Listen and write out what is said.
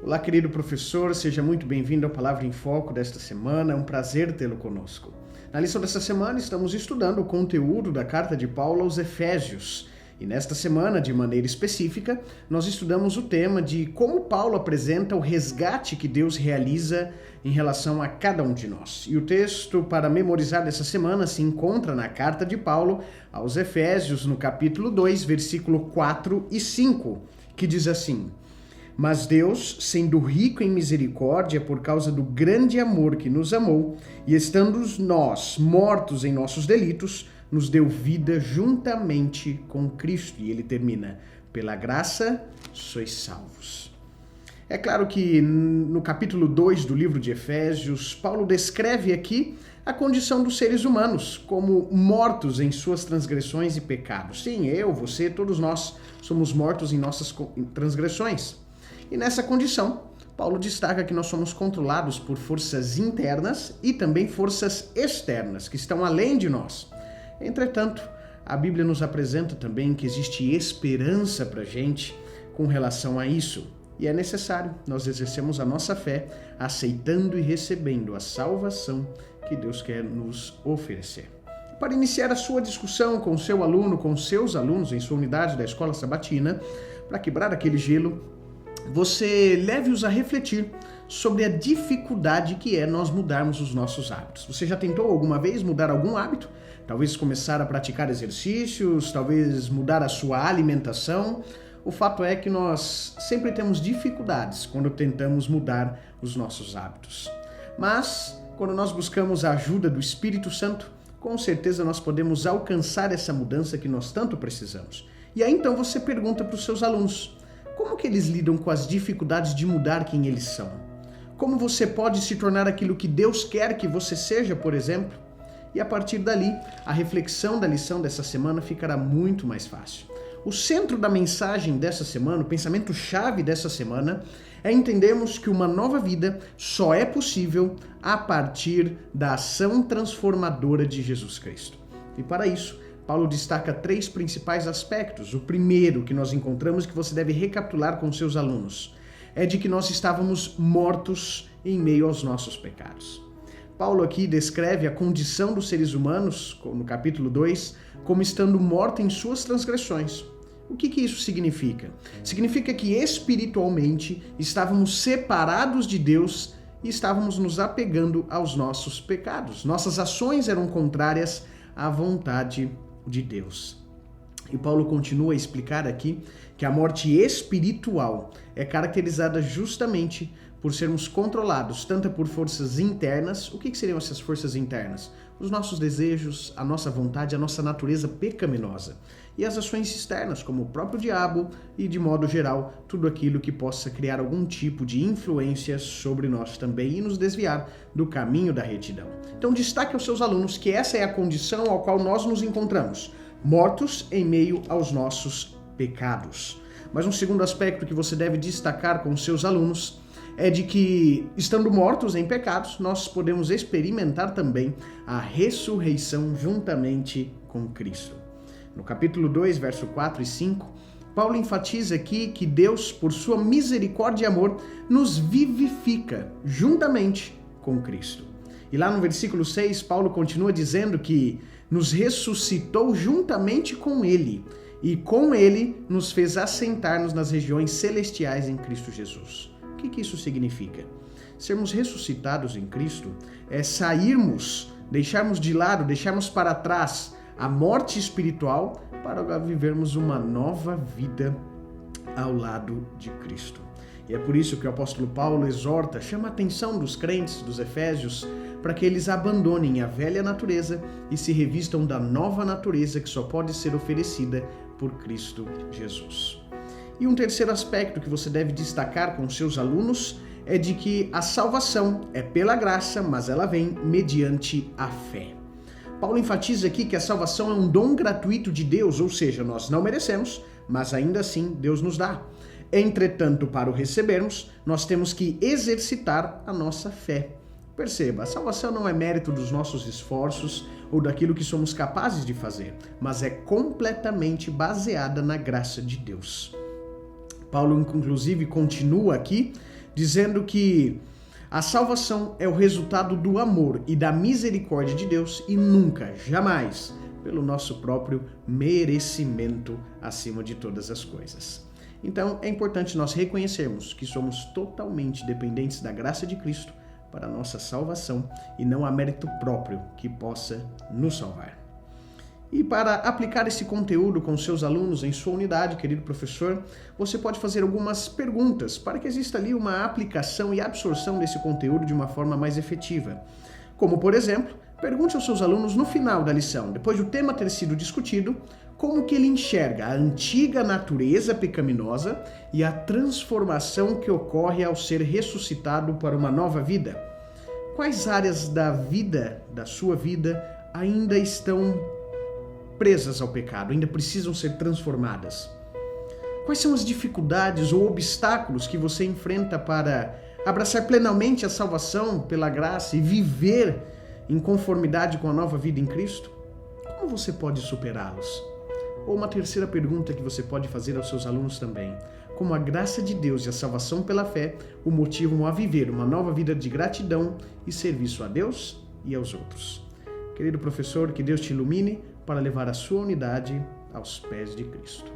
Olá, querido professor, seja muito bem-vindo ao Palavra em Foco desta semana, é um prazer tê-lo conosco. Na lição desta semana estamos estudando o conteúdo da carta de Paulo aos Efésios. E nesta semana, de maneira específica, nós estudamos o tema de como Paulo apresenta o resgate que Deus realiza em relação a cada um de nós. E o texto para memorizar dessa semana se encontra na carta de Paulo aos Efésios, no capítulo 2, versículo 4 e 5, que diz assim: Mas Deus, sendo rico em misericórdia por causa do grande amor que nos amou, e estando nós mortos em nossos delitos, nos deu vida juntamente com Cristo. E ele termina: pela graça sois salvos. É claro que no capítulo 2 do livro de Efésios, Paulo descreve aqui a condição dos seres humanos como mortos em suas transgressões e pecados. Sim, eu, você, todos nós somos mortos em nossas transgressões. E nessa condição, Paulo destaca que nós somos controlados por forças internas e também forças externas, que estão além de nós. Entretanto, a Bíblia nos apresenta também que existe esperança para a gente com relação a isso. E é necessário nós exercermos a nossa fé, aceitando e recebendo a salvação que Deus quer nos oferecer. Para iniciar a sua discussão com o seu aluno, com seus alunos em sua unidade da Escola Sabatina, para quebrar aquele gelo, você leve-os a refletir sobre a dificuldade que é nós mudarmos os nossos hábitos. Você já tentou alguma vez mudar algum hábito? Talvez começar a praticar exercícios, talvez mudar a sua alimentação. O fato é que nós sempre temos dificuldades quando tentamos mudar os nossos hábitos. Mas, quando nós buscamos a ajuda do Espírito Santo, com certeza nós podemos alcançar essa mudança que nós tanto precisamos. E aí então você pergunta para os seus alunos: como que eles lidam com as dificuldades de mudar quem eles são? Como você pode se tornar aquilo que Deus quer que você seja, por exemplo? E a partir dali, a reflexão da lição dessa semana ficará muito mais fácil. O centro da mensagem dessa semana, o pensamento-chave dessa semana, é entendermos que uma nova vida só é possível a partir da ação transformadora de Jesus Cristo. E para isso, Paulo destaca 3 principais aspectos. O primeiro que nós encontramos, que você deve recapitular com seus alunos, é de que nós estávamos mortos em meio aos nossos pecados. Paulo aqui descreve a condição dos seres humanos, no capítulo 2, como estando morto em suas transgressões. O que isso significa? Significa que espiritualmente estávamos separados de Deus e estávamos nos apegando aos nossos pecados. Nossas ações eram contrárias à vontade de Deus. E Paulo continua a explicar aqui que a morte espiritual é caracterizada justamente por sermos controlados tanto por forças internas. O que seriam essas forças internas? Os nossos desejos, a nossa vontade, a nossa natureza pecaminosa. E as ações externas, como o próprio diabo e, de modo geral, tudo aquilo que possa criar algum tipo de influência sobre nós também e nos desviar do caminho da retidão. Então destaque aos seus alunos que essa é a condição ao qual nós nos encontramos, mortos em meio aos nossos pecados. Mas um segundo aspecto que você deve destacar com os seus alunos é de que, estando mortos em pecados, nós podemos experimentar também a ressurreição juntamente com Cristo. No capítulo 2, verso 4 e 5, Paulo enfatiza aqui que Deus, por sua misericórdia e amor, nos vivifica juntamente com Cristo. E lá no versículo 6, Paulo continua dizendo que nos ressuscitou juntamente com Ele e com Ele nos fez assentar-nos nas regiões celestiais em Cristo Jesus. O que isso significa? Sermos ressuscitados em Cristo é sairmos, deixarmos de lado, deixarmos para trás a morte espiritual para vivermos uma nova vida ao lado de Cristo. E é por isso que o apóstolo Paulo exorta, chama a atenção dos crentes, dos Efésios, para que eles abandonem a velha natureza e se revistam da nova natureza que só pode ser oferecida por Cristo Jesus. E um terceiro aspecto que você deve destacar com seus alunos é de que a salvação é pela graça, mas ela vem mediante a fé. Paulo enfatiza aqui que a salvação é um dom gratuito de Deus, ou seja, nós não merecemos, mas ainda assim Deus nos dá. Entretanto, para o recebermos, nós temos que exercitar a nossa fé. Perceba, a salvação não é mérito dos nossos esforços ou daquilo que somos capazes de fazer, mas é completamente baseada na graça de Deus. Paulo, inclusive, continua aqui dizendo que a salvação é o resultado do amor e da misericórdia de Deus e nunca, jamais, pelo nosso próprio merecimento acima de todas as coisas. Então, é importante nós reconhecermos que somos totalmente dependentes da graça de Cristo para a nossa salvação e não há mérito próprio que possa nos salvar. E para aplicar esse conteúdo com seus alunos em sua unidade, querido professor, você pode fazer algumas perguntas para que exista ali uma aplicação e absorção desse conteúdo de uma forma mais efetiva. Como, por exemplo, pergunte aos seus alunos no final da lição, depois do tema ter sido discutido, como que ele enxerga a antiga natureza pecaminosa e a transformação que ocorre ao ser ressuscitado para uma nova vida. Quais áreas da sua vida, ainda estão presas ao pecado, ainda precisam ser transformadas? Quais são as dificuldades ou obstáculos que você enfrenta para abraçar plenamente a salvação pela graça e viver em conformidade com a nova vida em Cristo? Como você pode superá-los? Ou uma terceira pergunta que você pode fazer aos seus alunos também: como a graça de Deus e a salvação pela fé o motivam a viver uma nova vida de gratidão e serviço a Deus e aos outros. Querido professor, que Deus te ilumine para levar a sua unidade aos pés de Cristo.